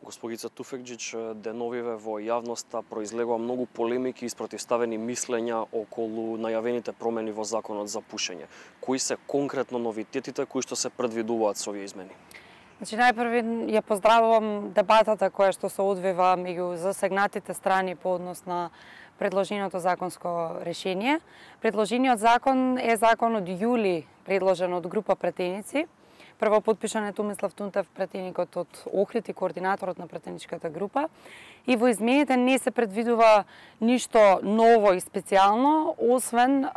Госпогица Туфекџич, деновиве во јавноста произлегува многу полемики и спротивставени мислења околу најавените промени во законот за пушење. Кои се конкретно новитетите кои што се предвидуваат со овие измени? Значи, најпрви ја поздравувам дебатата која што се одвива меѓу засегнатите страни по однос на предложеното законско решение. Предложениот закон е закон од јули, предложен од група пратеници. Прво подпишан е Томислав Тунтев, пратеникот од Охрид и координаторот на пратеничката група. И во измените не се предвидува ништо ново и специјално, освен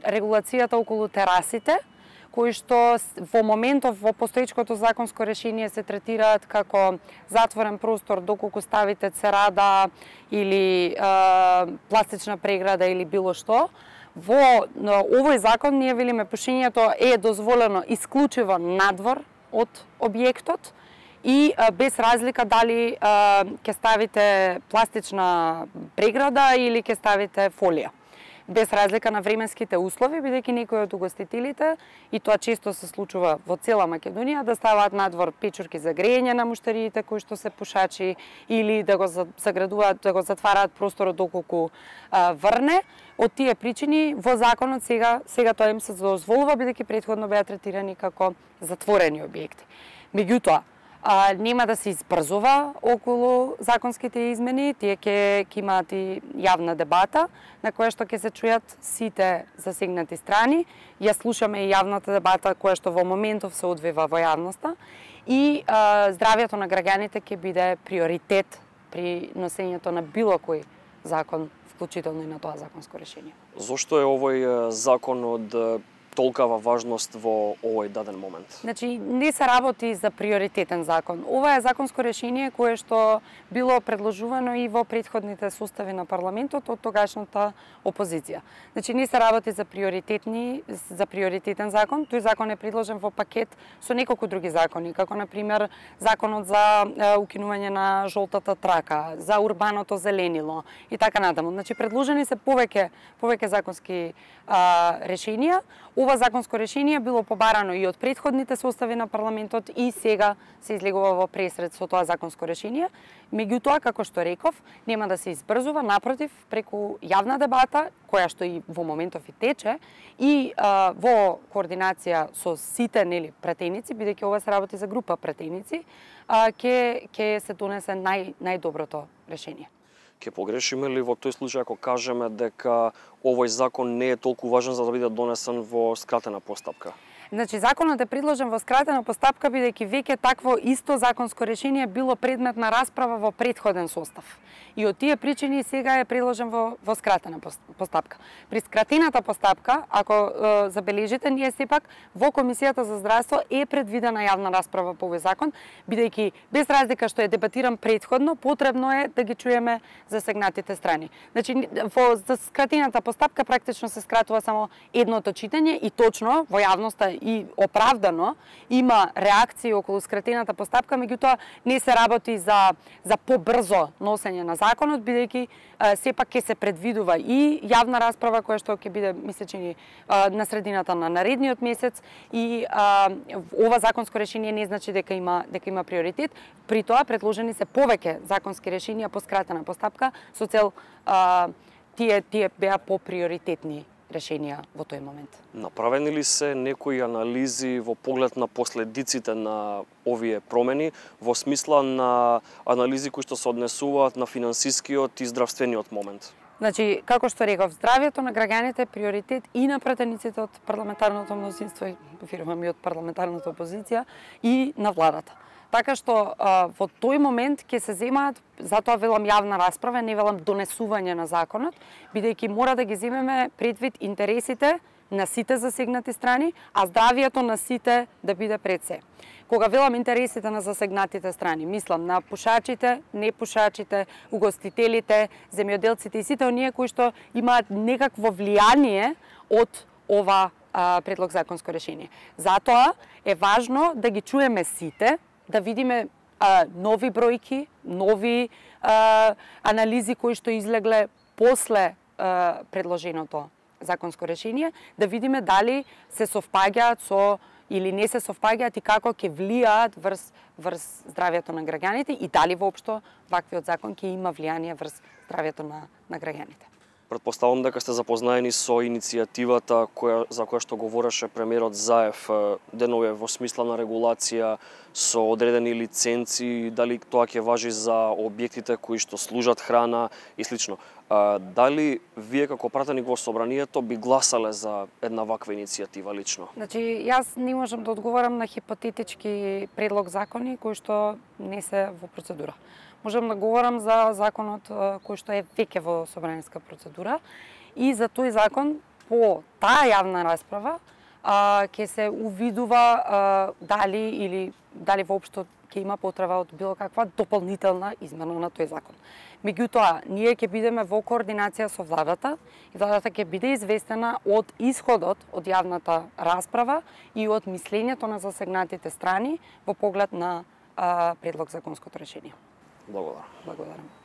регулацијата околу терасите, кои што во моментов во постоечкото законско решение се третираат како затворен простор доколку ставите церада или пластична преграда или било што. Во овој закон ние велиме пушењето е дозволено исклучиво надвор од објектот и без разлика дали ќе ставите пластична преграда или ќе ставите фолија. Без разлика на временските услови, бидејќи некои од угостителите, и тоа често се случува во цела Македонија, да ставаат надвор печурки за грејење на муштариите кои што се пушачи или да го заградуваат, да го затвараат просторот доколку врне. Од тие причини во законот сега тоа им се дозволува бидејќи претходно беа третирани како затворени објекти. Меѓутоа, нема да се избрзува околу законските измени, тие ќе имаат и јавна дебата на која што ќе се чујат сите засегнати страни. Ја слушаме и јавната дебата која што во моментов се одвива во јавноста и здравјето на граѓаните ќе биде приоритет при носењето на било кој закон, вклучително и на тоа законско решение. Зошто е овој закон од толкава важност во овој даден момент? Значи, не се работи за приоритетен закон. Ова е законско решение кое што било предложувано и во претходните состави на парламентот од тогашната опозиција. Значи, не се работи за приоритетен закон. Тој закон е предложен во пакет со неколку други закони, како на пример законот за укинување на жолтата трака, за урбаното зеленило и така натаму. Значи, предложени се повеќе законски решенија. Ова законско решение било побарано и од претходните состави на парламентот и сега се излегува во пресред со тоа законско решение. Меѓутоа, како што реков, нема да се избрзува, напротив, преку јавна дебата, која што и во моментов и тече, и во координација со сите пратеници, бидејќи ова се работи за група пратеници, ќе се донесе најдоброто решение. Ке погрешиме ли во тој случај ако кажеме дека овој закон не е толку важен за да биде донесен во скратена постапка? Значи, законот е предложен во скратена постапка бидејќи веќе такво исто законско решение било предмет на расправа во претходен состав. И од тие причини сега е предложен во скратена постапка. При скратената постапка, ако забележите, ние сепак во Комисијата за здравство е предвидена јавна расправа по овој закон, бидејќи без разлика што е дебатиран претходно, потребно е да ги чуеме засегнатите страни. Значи, во скратената постапка практично се скратува само едното читање и точно во јавноста и оправдано има реакции околу скратената постапка, меѓутоа не се работи за побрзо носење на законот, бидејќи сепак ќе се предвидува и јавна расправа која што ќе биде, мислечени, на средината на наредниот месец и ова законско решение не значи дека има приоритет. При тоа предложени се повеќе законски решенија по скратена постапка со цел тие беа поприоритетни решенија во тој момент. Направени ли се некои анализи во поглед на последиците на овие промени, во смисла на анализи кои што се однесуваат на финансискиот и здравствениот момент? Значи, како што реков, здравјето на граѓаните е приоритет и на пратениците од парламентарното мнозинство, и од парламентарната опозиција, и на владата. Така што во тој момент ќе се земаат, затоа велам јавна расправа, не велам донесување на законот, бидејќи мора да ги земеме предвид интересите на сите засегнати страни, а здравието на сите да биде пред се. Кога велам интересите на засегнатите страни, мислам на пушачите, непушачите, угостителите, земјоделците и сите оние кои што имаат некакво влијание од ова предлог законско решение. Затоа е важно да ги чуеме сите, да видиме нови бројки, нови анализи кои што излегле после предложеното законско решение, да видиме дали се совпаѓаат со или не се совпаѓаат и како ќе влијаат врз здравјето на граѓаните и дали воопшто ваквиот закон ќе има влијание врз здравјето на граѓаните. Претпоставам дека сте запознаени со иницијативата за која што говореше премиерот Заев денове во смисла на регулација со одредени лиценци, дали тоа ќе важи за објектите кои што служат храна и слично. Дали вие како пратеник во собранието би гласале за една ваква иницијатива лично? Значи, јас не можам да одговорам на хипотетички предлог закони кои што не се во процедура. Можам да говорам за законот кој што е веќе во собраниска процедура и за тој закон по таа јавна расправа ќе се увидува дали воопшто ќе има потреба од било каква дополнителна измена на тој закон. Меѓутоа, ние ќе бидеме во координација со владата и владата ќе биде известена од исходот од јавната расправа и од мислењето на засегнатите страни во поглед на предлог законското решение. Благодарам. Благодарам.